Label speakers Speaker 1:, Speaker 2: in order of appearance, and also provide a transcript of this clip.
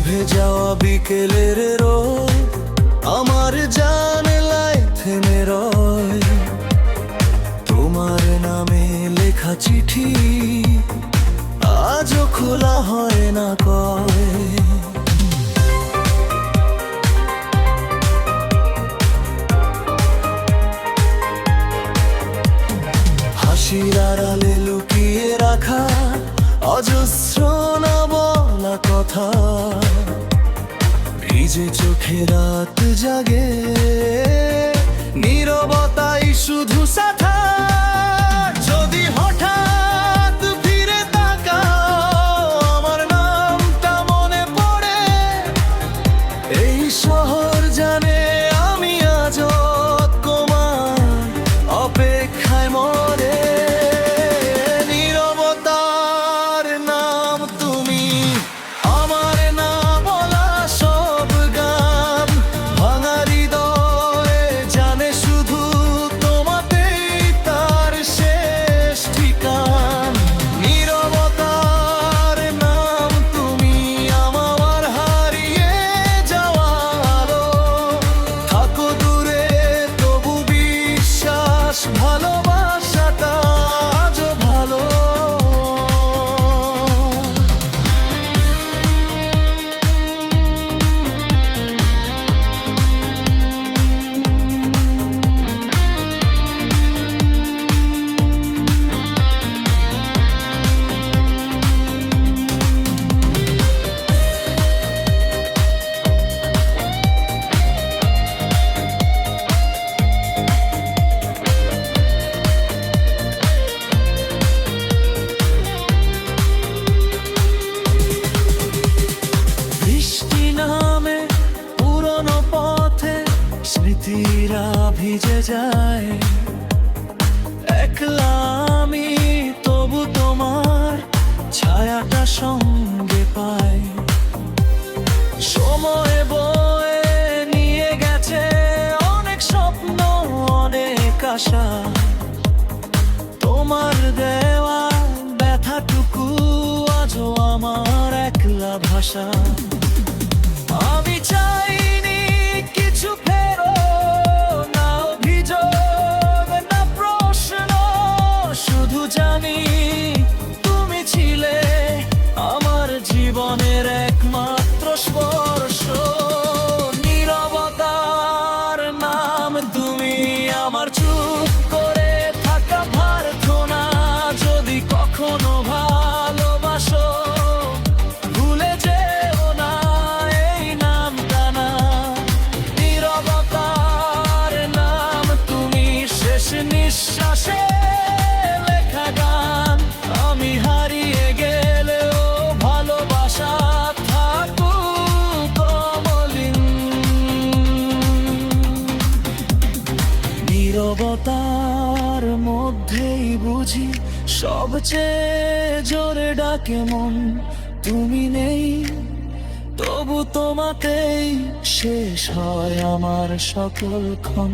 Speaker 1: নিভে যাওয়া বিকেলের রোদ আমার জানালায় থেমে রয়। তোমার নামে লেখা চিঠি আজও খোলা হয় না কয়। হাসির আড়ালে লুকিয়ে রাখা অজস্র না বলা কথা, ভিজে চোখে রাত জাগে, নীরবতাই শুধু সাথা। যদি হঠাৎ ফিরে তাকাও আমার নামটা মনে পড়ে, এই শহর জানে আমি আজও তোমার অপেক্ষায় মরে। নীরবতার নাম তুমি, আমার না বলা সব গান, ভাঙা হৃদয়ে জানে শুধু তোমাতেই তার শেষ ঠিকান। নীরবতার নাম তুমি, আমার হারিয়ে যাওয়া আলো, থাকো দূরে তবু বিশ্বাস ভালোবাসাটা আজও ভালো। বৃষ্টি নামে পুরনো পথে স্মৃতিরা ভিজে যায়, একলা আমি তবু তোমার ছায়াটা সঙ্গে পাই। সময় বয়ে নিয়ে গেছে অনেক স্বপ্ন, অনেক আশা, তোমার দেওয়া ব্যথাটুকু আজও আমার একলা ভাষা। আমি চাইনি কিছু ফেরো, না অভিযোগ না প্রশ্ন, শুধু জানি তুমি ছিলে আমার জীবনের একমাত্র স্পর্শ। নীরবতার নাম তুমি, আমার চুপ করে থাকা প্রার্থনা। যদি কখনো ভালোবাসো ভুলে যেও না এই নামটা না। নীরবতার নাম তুমি, শেষ নিঃশ্বাসে লেখা গান। আমি হারিয়ে গেলেও ভালোবাসা থাকুক অমলিন। নীরবতার মধ্যেই বুঝি সবচেয়ে জোরে ডাকে মন। তুমি নেই তবু তোমাতেই শেষ হয় আমার সকল ক্ষণ।